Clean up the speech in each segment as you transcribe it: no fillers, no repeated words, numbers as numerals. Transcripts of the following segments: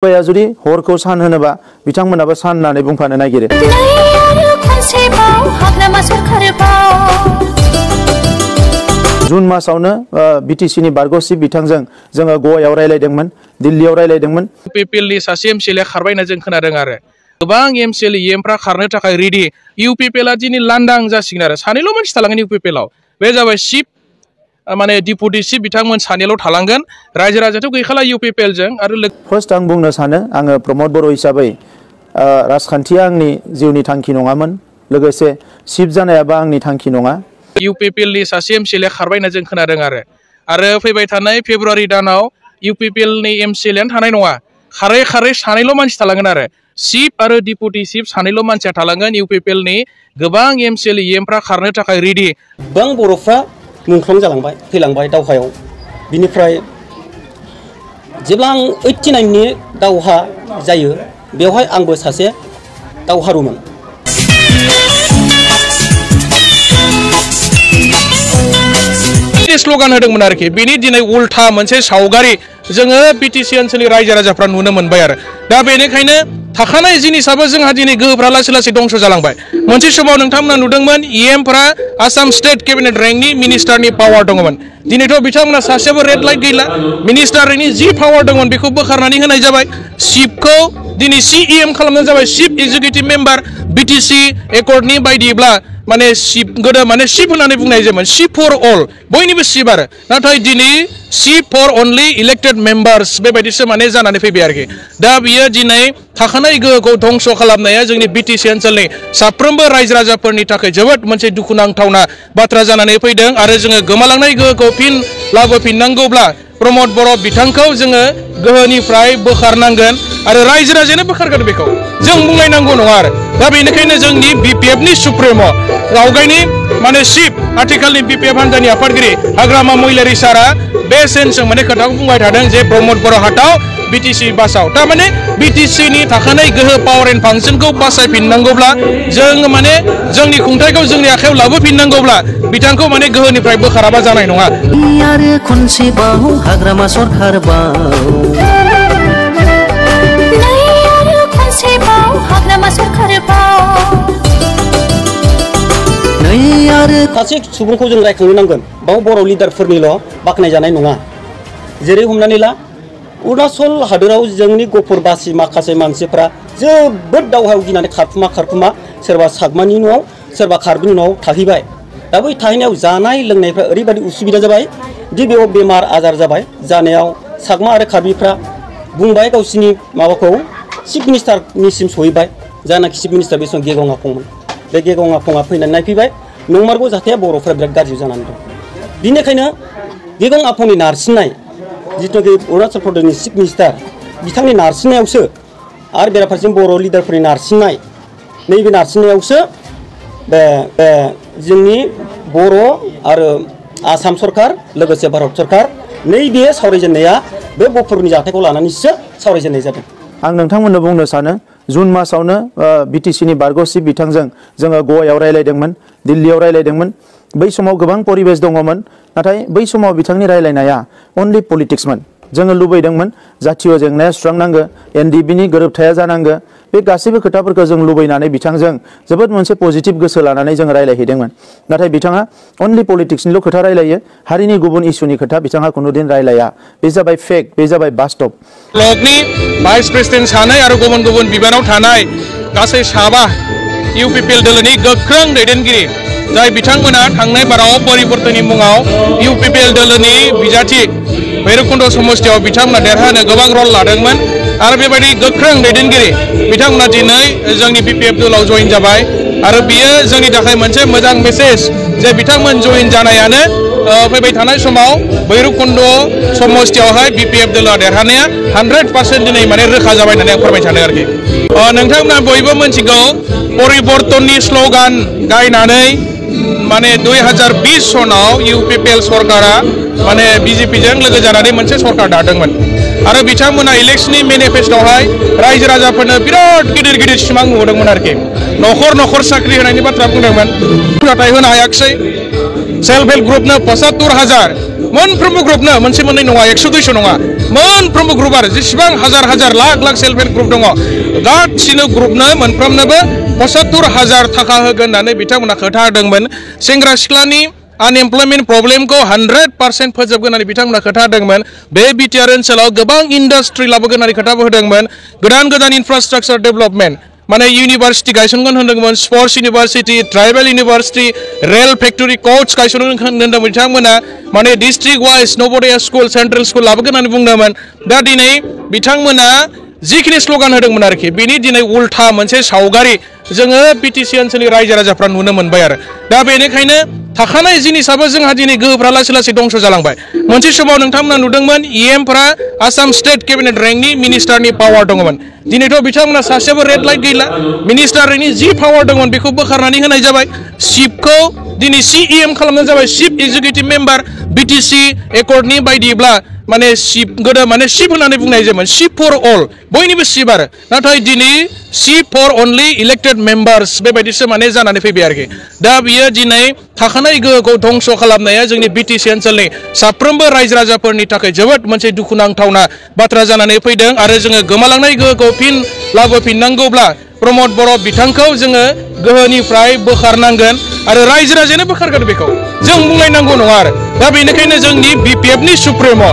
या जुदि हरखौ सान होनोबा बिथांमोनाबो सान होननानै बुंफानो नागिरो। जुन मासावनो बीटीसी नि बारग'सि बिथांजों जोङो गवायाव रायलायदोंमोन, दिल्लीयाव रायलायदोंमन। UPPL नि सासे एमसीएल खारबायना जों खोनादों आरो गोबां एमसीएल एमफ्रा खारनो थाखाय रेडि। UPPL आ दिनै लांदां जासिगोन आरो सानैल' मानसि थालांगोन UPPL आव। बे जाबाय चिफ माने डिपुटि चिफ बिथांमोन सानैल' थालांगोन। रायजो राजाथ' गैखाला UPPL जों आरो फार्स्ट आं बुंनो सानो आङो प्रमद बर' हिसाबै राजखान्थिया आंनि जिउनि थांखि नङामोन, लोगोसे चिफ जानायाबो आंनि थांखि नङा। UPPL नि सासे एमसीएल खारबायना जों खोनादों आरो फैबाय थानाय फेब्रुवारि दानाव UPPL नि एमसीएल थानाय नङा। खारै खारै सानैल' मानसि थालांगोन आरो चिफ आरो डिपुटि चिफ सानैल' मानसिया थालांगोन। UPPL नि गोबां एमसीएल एमफ्रा खारनो थाखाय रेडि। गोबां बर'फ्रा मुंख्लं जालांबाय, थैलांबाय दावहायाव। बिनिफ्राय जेब्ला आं 89 नि दावहा जायो बेवहाय आंबो सासे दावहारुमोन। स्ल'गान होदोंमोन आरोखि बिनि दिनै उल्था मोनसे सावगारि जोङो बीटीसी ओनसोलनि रायजो राजाफ्रा नुनो मोनबाय आरो दा बेनिखायनो थाखानाय जिनिसाबो जोंहा दिनै गोहोफ्रा लासै लासै दंस जालांबाय। मोनसे समाव नोंथांमोना नुदोंमोन एमफ्रा आसाम स्टेट केबिनेट रेंकनि मिनिस्टारनि पावार दङमोन। दिनैथ' बिथांमोना सासेबो रेड लाइट गैला। मिनिस्टारनि जि पावार दंमोन बेखौ बोखारनानै होनाय जाबाय। चिफखौ दिनै CEM खालामनाय जाबाय, चिफ एक्जिकिउटिभ मेम्बार। बीटीसी एकर्डनि बायदिब्ला माने चिफ गोदो माने चिफ होननानै बुंनाय जायोमोन, चिफ फर अल बयनिबो चिफ आरो नाथाय दिनै चिफ फर अनलि इलेक्टेड मेम्बार्स बेबायदिसो माने जानानै फैबाय आरोखि। दा बियो दिनै थाखानाय गोहोखौ धंस खालामनाया जोंनि बीटीसी ओनसोलनि साफ्रोमबो रायजो राजाफोरनि थाखाय जोबोद मोनसे दुखुनांथावना बाथ्रा जानानै फैदों आरो जोङो गोमालांनाय गोहोखौ फिन लाबोफिननांगौब्ला प्रमद बर' बिथांखौ जोङो गोहोनिफ्राय बोखारनांगोन आरो रायजो राजायानो बोखारगोन बेखौ जों बुंलायनांगौ नङा आरो दा बेनिखायनो जोंनि BPF नि सुप्रिम' आवगायनि माने चिफ आथिखालनि BPF हान्जानि आफादगिरि हाग्रामा महिलारि सारा बे सेन्सजों माने खोथाखौ बुंबाय थादों जे प्रमद बर' हाटाव BTC बासाव थारमाने BTC नि थाखानाय गोहो पावार एन्ड फांसनखौ बासायफिननांगौब्ला जों माने जोंनि खुंथायखौ जोंनि आखायाव लाबोफिननांगौब्ला बिथांखौ माने गोहोनिफ्राय बोखाराबा जानाय नङा। आरो खनसेबाव हाग्रामा सरखार सासे सुबुंखौ जों रायखांनो नांगोन बाव बर' लिडारफोरनिल' बाख्नायजानाय नङा। जेरै हमनानै ला अरुणाचल हादोराव जोंनि गफुर बासि माखासे मानसिफ्रा जोबोद दावहायाव गिनानै खारखुमा सोरबा सागमानि न'आव सोरबा कार्बिनि न'आव थाहैबाय। दा बै थाहैनायाव जानाय लोंनायफ्रा ओरैबायदि उसुबिदा जाबाय दि बेयाव बेमार आजार जाबाय। जानायाव सागमा आरो कार्बिफ्रा बुंबाय गावसिनि माबाखौ चिफ मिनिस्टारनिसिम सहैबाय। जानाखि चिफ मिनिस्टार बे समाव गेगं आफंमोन। बे गेगं आफंआ फैनानै नायफैबाय नंमारगौ जाथाया बर'फ्रा बिराद गाज्रि जानानै दं। बिनिखायनो गेगं आफंनि नारसिननाय जिथुनाखि अरुणाचल प्रदेशनि चिफ मिनिस्टार बिथांनि नारसिननायावसो आरो बेराफारसेजों बर' लिडारफोरनि नारसिननाय नैबे नारसिननायावसो जोंनि बर' आरो आसाम सरकार लोगोसे भारत सरकार नैबे सावरायजेननाया बे गफुरनि जाथायखौ लानानैसो सावरायजेननाय जादों। आं नोंथांमोननो बुंनो सानो जुन मासावनो BTC नि बारग'सि बिथांजों जोङो गवायाव रायलायदोंमोन, दिल्लीयाव रायलायदोंमन। बै समाव गोबां परिबेस दङमोन, नाथाय बै समाव बिथांनि रायलायनाया अनलि पलिटिक्समोन। जोङो लुबैदोंमोन जातीय जेंनाया सुस्रांनांगो, NDB नि गोरोबथाया जानांगो। बे गासैबो खोथाफोरखौ जों लुबैनानै बिथांजों जोबोद मोनसे पजिटिभ गोसो लानानै जों रायलायहैदोंमोन। नाथाय बिथाङा अनलि पलिटिक्सनिल' खोथा रायलायो, हारिनि गुबुन इस्युनि खोथा बिथाङा कुनुदिन रायलाया। बे जाबाय फेक, बे जाबाय बास्तब। ब्लकनि भाइस प्रेसिडेन्ट सानै आरो गुबुन गुबुन बिबानाव थानाय गासै 7 UPPL दोलोनि गोख्रों दैदेनगिरि जाय बिथांमोना थांनाय बाराव परिबर्तननि मुङाव UPPL दोलोनि बिजाथि भैरबकुन्द समस्तियाव बिथांमोना देरहानो गोबां रल लादोंमोन आरो बेबायदि गोख्रों दैदेनगिरि बिथांमोना दिनै जोंनि BPF दोलोआव जइन जाबाय आरो बियो जोंनि थाखाय मोनसे मोजां मेसेज जे बिथांमोन जइन जानायानो फैबाय थानाय समाव भैरबकुन्द समस्तियावहाय BPF दोलोआ देरहानाया 100% दिनै माने रोखा जाबाय होननानै आं फोरमायनो सानो आरोखि। नोंथांमोना बयबो मिथिगौ परिबर्तननि स्ल'गान गायनानै माने 2020 सनाव UPPL सरकारा माने BJP जों लोगो जानानै मोनसे सरकार दादोंमोन आरो बिथांमोना इलेक्शननि मेनिफेस्ट'आवहाय रायजो राजाफोरनो बिराद गिदिर गिदिर सिमां नुदोंमोन आरोखि। न'खर न'खर साख्रि होनायनि बाथ्रा बुंदोंमोन, नाथाय होनो हायाखिसै। सेल्फ हेल्प ग्रुपनो 75,000 मोनफ्रोमबो ग्रुपनो मोनसे मोननै नङा 100-200 नङा मोनफ्रोमबो ग्रुप आरो जेसेबां हाजार लाख सेल्फ हेल्प ग्रुप दङ गासिनो ग्रुपनो मोनफ्रोमनोबो 75,000 थाखा होगोन होननानै बिथांमोना खोथा होदोंमोन सेंग्रा सिख्लानि अनएम्प्लयमेन्ट प्रब्लेमखौ 100% फोजोबगोन होननानै बिथांमोना खोथा होदोंमोन बे बिटिआर ओनसोलाव गोबां इन्डास्ट्रि लाबोगोन होननानै खोथाबो होदोंमोन गोदान इन्फ्रास्ट्राक्चार डेभेलपमेन्ट माने यूनिवर्सिटी गायसनगोन होनदोंमोन sports university tribal university rail factory coach गायसनगोन होनदोंमोन बिथांमोना माने district wise Navodaya school central school लाबोगोन होननानै बुंदोंमोन दा दिनै बिथांमोना जिखिनि स्लोगान होदोंमोन आरोखि बेनि दिनै उल्था मोनसे सावगारि जोङो बिटिसि ओनसोलनि रायजो राजाफ्रा नुनो मोनबाय आरो दा बेनिखायनो थाखानाय जिनिसाबो जोंहा दिनै गोहोफ्रा लासै दंस जालांबाय मोनसे समाव नोंथांमोना नुदोंमोन इएमफ्रा आसाम स्टेट कैबिनेट रैंकनि मिनिस्टारनि पावार दङमोन दिनैथ' बिथांमोना सासेबो रेड लाइट गैला मिनिस्टार रैंकनि जि पावार दङमोन बेखौ बोखारनानै होनाय जाबाय चिफखौ दिनै सीईएम खालामनाय जाबाय चीफ एग्जिकिउटिभ मेम्बार बिटिसि एकर्डनि बायदिब्ला माने चिफ गोदो माने चिफ होननानै बुंनाय जायोमोन चिफ फर अल बयनिबो चिफ आरो नाथाय दिनै चिफ फर अनलि इलेक्टेड मेम्बार्स बेबायदिसो माने जानानै फैबाय आरोखि दा बियो दिनै थाखानाय गोहोखौ धंस खालामनाया जोंनि बिटिसि ओनसोलनि साफ्रोमबो रायजो राजाफोरनि थाखाय जोबोद मोनसे दुखुनांथावना बाथ्रा जानानै फैदों आरो जोङो गोमालांनाय गोहोखौ फिन लाबोफिननांगौब्ला प्रमद बर' बिथांखौ जोङो गोहोनिफ्राय बोखारनांगोन आरो रायजो राजायानो बोखारगोन बेखौ जों बुंलायनांगौ नङा आरो दा बेनिखायनो जोंनि बिपिएफनि सुप्रिम'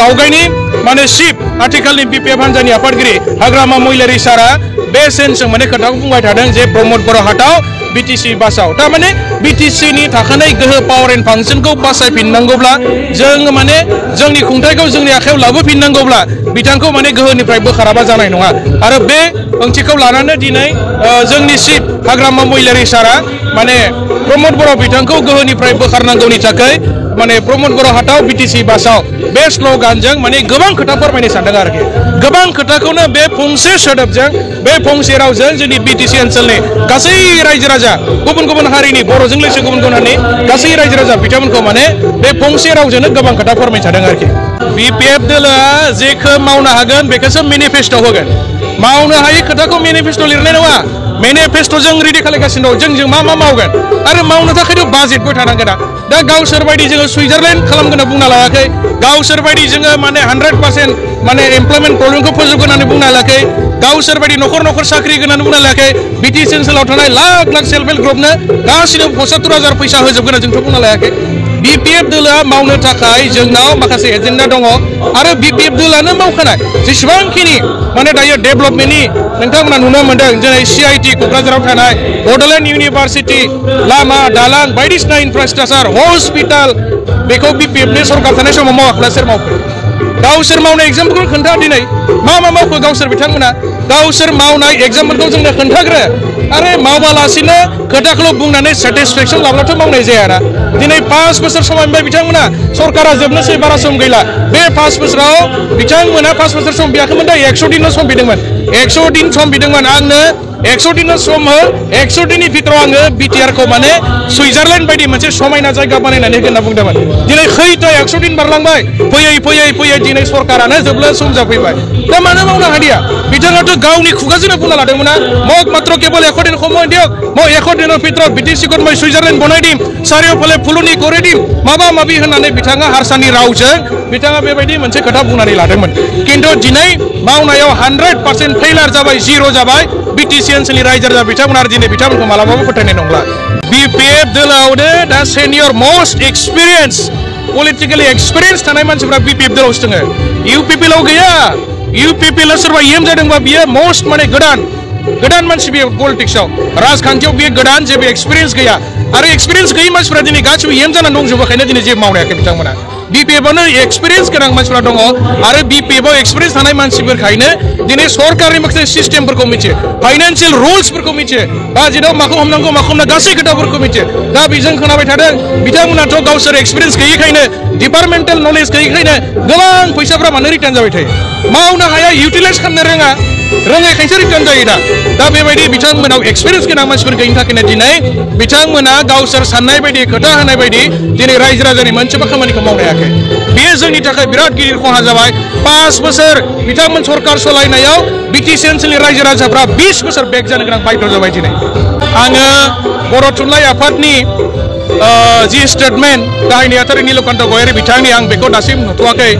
आवगायनि माने चिफ आथिखालनि बिपिएफ हान्जानि आफादगिरि हाग्रामा महिलारि सारा बे सेन्सजों माने खोथाखौ बुंबाय थादों जे प्रमद बर' हाटाव बिटिसि बासाव थारमाने बिटिसिनि थाखानाय गोहो पावार एन्ड फांसनखौ बासायफिननांगौब्ला जों माने जोंनि खुंथायखौ जोंनि आखायाव लाबोफिननांगौब्ला बिथांखौ माने गोहोनिफ्राय बोखाराबा जानाय नङा आरो बे ओंथिखौ लानानै दिनै जोंनि चिफ हाग्रामा महिलारि सारा माने प्रमद बर' बिथांखौ गोहोनिफ्राय बोखारनांगौनि थाखाय माने प्रमद बर' हाटाव बिटिसि बासाव बे स्लोगानजों माने गोबां खोथा फोरमायनो सानदों आरोखि गोबां खोथाखौनो बे फंसे सोदोबजों बे फंसे रावजों जोंनि बिटिसि ओनसोलनि गासै रायजो राजा गुबुन हारिनि बर'जों लोगोसे गुबुन हारिनि गासै रायजो राजा बिथांमोनखौ माने बे फंसे रावजोंनो गोबां खोथा फोरमायनो सानदों आरोखि बिपिएफ दोलोआ जेखौ मावनो हागोन बेखौसो मेनिफेस्ट'आव होगोन मावनो हायै खोथाखौ मेनिफेस्ट'आव लिरनाय नङा मेनिफेस्ट'जों रेडि खालामगासिनो दं जों मा मावगोन आरो मावनो थाखायथ' बाजेटबो थानांगोन दा गावसोर बायदि जोङो सुइजारलेण्ड खालामगोन बुंना लायाखै गावसोर बायदि जोङो माने 100% माने एमप्लयमेन्ट प्रब्लेमखौ फोजोबगोन होननानै बुंना लायाखै गावसोर बायदि न'खर साख्रि होगोन बुंना लायाखै बिटिसि ओनसोलाव थानाय लाख सेल्फ हेल्प ग्रुपनो गासिनो 75,000 फैसा होजोबगोन जोंथ' बुंना लायाखै बिपिएफ दोलोआ मावनो थाखाय जोंनाव माखासे एजेन्डा दङ आरो बिपिएफ दोलोआनो मावखानाय जेसेबांखिनि माने दायो डेभेलपमेन्टनि नोंथांमोना नुनो मोन्दों जेरै सीआईटी क'क्राझाराव थानाय बड'लेण्ड इउनिभार्सिटी लामा दालां बायदिसिना इनफ्रास्ट्राक्चार हस्पिटाल बेखौ बिपिएफनि सरकार थानाय समाव मावाखैब्ला सोर मावखो गावसोर मावनाय एग्जामपोलखौ खोन्था दिनै मा मावखो गावसोर बिथांमोना गावसोर मावनाय एग्जामपोलखौ जोंनो खोन्थाग्रो आरो मावालासिनो खोथाखौल' बुंनानै सेटिसफेक्सन लाब्लाथ' मावनाय जायाना दिनै 5 बोसोर समय मोनबाय बिथांमोना सरकारा जोबनोसै बारा सम गैला बे 5 बोसोराव बिथांमोना 5 बोसोर सम बियाखैमोन दा 100 दिन सम बिदोंमोन 100 दिन सम बिदोंमोन आंनो 100 दिन सम हो 100 दिननि भितराव आङो बिटिआरखौ माने सुइजारलेण्ड बायदि मोनसे समायना जायगा बानायनानै होगोन होनना बुंदोंमोन दिनै खैथा 100 दिन बारलांबाय फैयै दिनै सरकारानो जोबनो सम जाफैबाय दा मानो मावनो हादिया बिथाङाथ' गावनि खुगाजोंनो बुंना लादोंमोन ना मग मात्र केवल 100 दिन সময় দিয়ক মই 100 দিনৰ ভিতৰত বিটিচিকত মই সুইজাৰলেণ্ড বনাই দিম চাৰিওফালে ফুলনি কৰি দিম माबा माबि होननानै बिथाङा हारसानि रावजों बिथाङा बेबायदि मोनसे खोथा बुंनानै लादोंमोन किन्तु दिनै मावनायाव 100% फेलार जाबाय जिर' जाबाय बिटिसि ओनसोलनि रायजो राजा बिथांमोना दिनै बिथांमोनखौ मालाबाबो फोथायनाय नंला बिपिएफ दोलोआवनो दा senior most experience politically experience थानाय मानसिफ्रा बिपिएफ दोलोआवसो दङ इउपिपिएलआव गैया इउपिपिएलआव सोरबा इएम जादोंबा बियो मोस्ट माने गोदान मानसि बियो पलिटिक्सआव राजखान्थियाव बियो गोदान जेबो एक्सपिरियेन्स गैया आरो एक्सपिरियेन्स गैयै मानसिफ्रा दिनै गासिबो इएम जानानै दंजोबोखायनो दिनै जेबो मावनो हायाखै बिथांमोना बिपिएफआवनो एक्सपिरियेन्स गोनां मानसिफ्रा दङ आरो बिपिएफआव एक्सपिरियेन्स थानाय मानसिफोरखायनो दिनै सरकारनि माखासे सिस्टेमफोरखौ मिथियो फाइनान्सियेल रुल्सफोरखौ मिथियो बाजेटआव माखौ हमनांगौ माखौ हमना गासै खोथाफोरखौ मिथियो दा बेजों खोनाबाय थादों बिथांमोनाथ' गावसोर एक्सपिरियेन्स गैयैखायनो डिपार्टमेन्टेल नलेज गैयैखायनो गोबां फैसाफ्रा मानो रिटार्न जाबाय थायो मावनो हाया इउटिलाइज खालामनो रोङैखायसो रिटार्न जायो दा बेबायदि बिथांमोनाव एक्सपिरियेन्स गोनां मानसिफोर गैयिनि थाखायनो दिनै बिथांमोना गावसोर साननाय बायदि खोथा होनाय बायदि दिनै रायजो राजानि मोनसेबो खामानिखौ मावनो हायाखै बेयो जोंनि थाखाय बिराद गिदिर खहा जाबाय 5 बोसोर बिथांमोन सरकार सालायनायाव बिटिसि ओनसोलनि रायजो राजाफ्रा 20 बोसोर बेक जानो गोनां बायध' जाबाय दिनै आङो बर' थुनलाइ आफादनि जि स्टेटमेंट गाहाय नेहाथारि नीलकान्त गयारि बिथांनि आं बेखौ दासिम नुथ'वाखै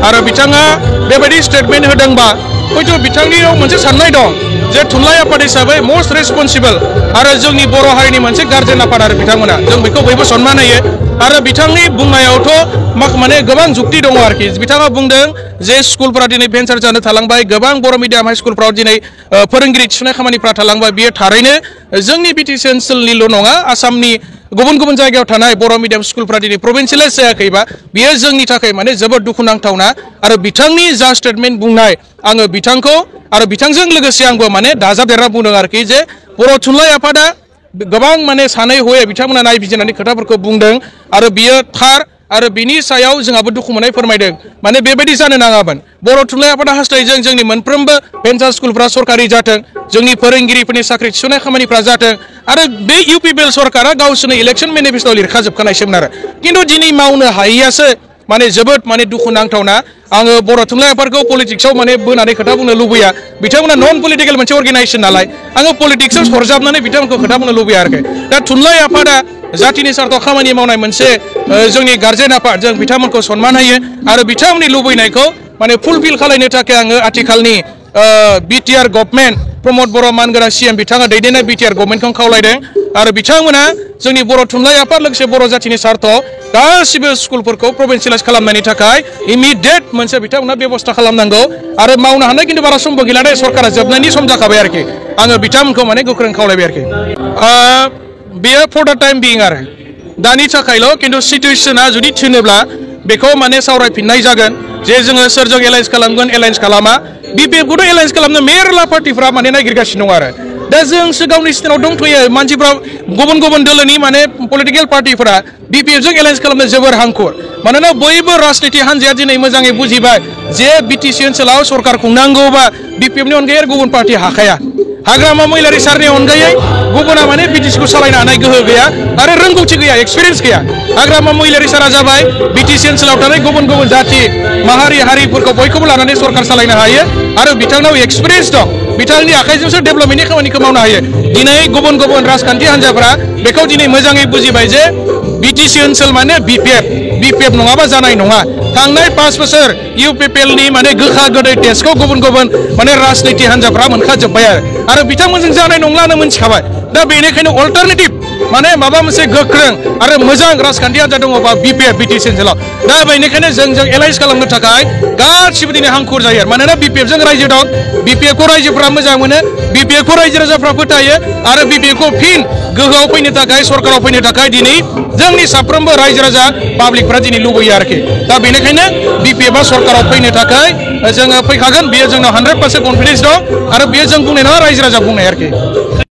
आरो बिथाङा बेबायदि स्टेटमेंट होदोंबा हयथ' बिथांनियाव मोनसे साननाय दं जे थुनलाइ आफाद हिसाबै मस्ट रेसपन्सिबल आरो जोंनि बर' हारिनि मोनसे गार्जेन आफाद आरो बिथांमोना जों बेखौ बयबो सनमान होयो आरो बिथांनि बुंनायावथ' माने गोबां जुक्ति दङ आरोखि बिथाङा बुंदों जे स्कुलफोरा दिनै भेन्सार जानो थालांबाय गोबां बर' मिडियाम हाइ स्कुलफ्राव दिनै फोरोंगिरि थिसननाय खामानिफ्रा थालांबाय बियो थारैनो जोंनि बिटिसि ओनसोलनिल' नङा आसामनि गुबुन गुबुन जायगायाव थानाय बर' मिडियाम स्कुलफ्रा दिनै प्रभिन्सियेलाइज जायाखैबा बियो जोंनि थाखाय माने जोबोद दुखुनांथावना आरो बिथांनि जा स्टेटमेन्ट बुंनाय आङो बिथांखौ आरो बिथांजों लोगोसे आंबो माने दाजाबदेरना बुंदों आरोखि जे बर' थुनलाइ आफादा गोबां माने सानै हयै बिथांमोना नायबिजिरनानै खोथाफोरखौ बुंदों आरो बियो थार आरो बिनि सायाव जोंहाबो दुखु मोननाय फोरमायदों माने बेबायदि जानो नाङामोन बर' थुनलाइ आफादा हास्थायजों जोंनि मोनफ्रोमबो भेन्सार स्कुलफ्रा सरकारि जाथों जोंनि फोरोंगिरिफोरनि साख्रि थिसननाय खामानिफ्रा जाथों आरो बे इउपिपिएल सरकारा गावसोरनि इलेक्सन मेनिफेस्ट'आव लिरखाजोबखानायसोमोन आरो खिन्थु दिनै मावनो हायैयासो माने जोबोद माने दुखुनांथावना आङो बर' थुनलाइ आफादखौ पलिटिक्सआव माने बोनानै खोथा बुंनो लुबैया बिथांमोना नन पलिटिकेल मोनसे अर्गेनाइजेसन नालाय आङो पलिटिक्सआव सरजाबनानै बिथांमोनखौ खोथा बुंनो लुबैया आरोखि दा थुनलाइ आफादा जातिनि सार्थआव खामानि मावनाय मोनसे जोंनि गार्जेन आफाद जों बिथांमोनखौ सनमान होयो आरो बिथांमोननि लुबैनायखौ माने फुलफिल खालामनो थाखाय आङो आथिखालनि बिटिआर गभर्नमेन्ट प्रमद बर' मानगोनां सीएम बिथाङा दैदेननाय बिटिआर गभर्नमेन्टखौ खावलायदों आरो बिथांमोना जोंनि बर' थुनलाइ आफाद लोगोसे बर' जातिनि सार्थआव गासिबो स्कुलफोरखौ प्रभिन्सियेलाइज खालामनायनि थाखाय इमिडियेट मोनसे बिथांमोना बेबस्था खालामनांगौ आरो मावनो हानाय खिन्थु बारा समबो गैला दे सरकारा जोबनायनि सम जाखाबाय आरोखि आङो बिथांमोनखौ माने गोख्रों खावलायबाय आरोखि बेयो फर द टाइम बिं आरो दानि थाखायल' खिन्थु सिटुएसना जुदि थिनोब्ला बेखौ माने सावरायफिननाय जागोन जे जोङो सोरजों एलायन्स खालामगोन एलायन्स खालामा बिपिएफखौथ' एलायन्स खालामनो मेरला पार्टिफ्रा माने नागिरगासिनो दं आरो दा जोंसो गावनि स्टेनाव दंथ'यो मानसिफ्रा गुबुन गुबुन दोलोनि माने पलिटिकेल पार्टिफोरा बिपिएफजों एलायन्स खालामनो जोबोर हांखुर मानोना बयबो राजनिति हान्जाया दिनै मोजाङै बुजिबाय जे बिटिसि ओनसोलाव सरकार खुंनांगौबा बिपिएफनि अनगायै गुबुन पार्टि हाखाया हाग्रामा महिलारि सारनि अनगायै गुबुना माने बिटिसिखौ सालायनो हानाय गोहो गैया आरो रोंगौथि गैया एक्सपिरियेन्स गैया हाग्रामा महिलारि सारा जाबाय बिटिसि ओनसोलाव थानाय गुबुन गुबुन जाति माहारि हारिफोरखौ बयखौबो लानानै सरकार सालायनो हायो आरो बिथांनाव एक्सपिरियेन्स दं बिथांनि आखाइजोंसो डेभेलपमेन्टनि खामानिखौ मावनो हायो दिनै गुबुन गुबुन राजखान्थि हान्जाफ्रा बेखौ दिनै मोजाङै बुजिबाय जे बिटिसि ओनसोल माने बिपिएफ नङाबा जानाय नङा थांनाय 5 बोसोर इउपिपिएलनि माने गोखा गोदै टेस्टखौ गुबुन गुबुन माने राजनिति हान्जाफ्रा मोनखाजोब्बाय आरो बिथांमोनजों जानाय नंलानो मोनथिखाबाय दा बेनिखायनो अल्टारनेटिभ माने माबा मोनसे गोख्रों आरो मोजां राजखान्थि हान्जा दङबा बिपिएफ बिटिसि ओनसोलाव दा बेनिखायनो जों एलायन्स खालामनो थाखाय गासिबो दिनै हांखुर जायो मानोना बिपिएफजों रायजो दं बिपिएफखौ रायजोफ्रा मोजां मोनो बिपिएफखौ रायजो राजाफ्रा फोथायो आरो बिपिएफखौ फिन गोहोआव फैनो थाखाय सरकाराव फैनो थाखाय दिनै जोंनि साफ्रोमबो रायजो राजा पाब्लिकफ्रा दिनै लुबैयो आरोखि दा बेनिखायनो बिपिएफआ सरकाराव फैनो थाखाय जोङो फैखागोन बेयो जोंनाव 100% कनफिडेन्स दं आरो बेयो जों बुंनाय नङा रायजो राजा बुंनाय आरोखि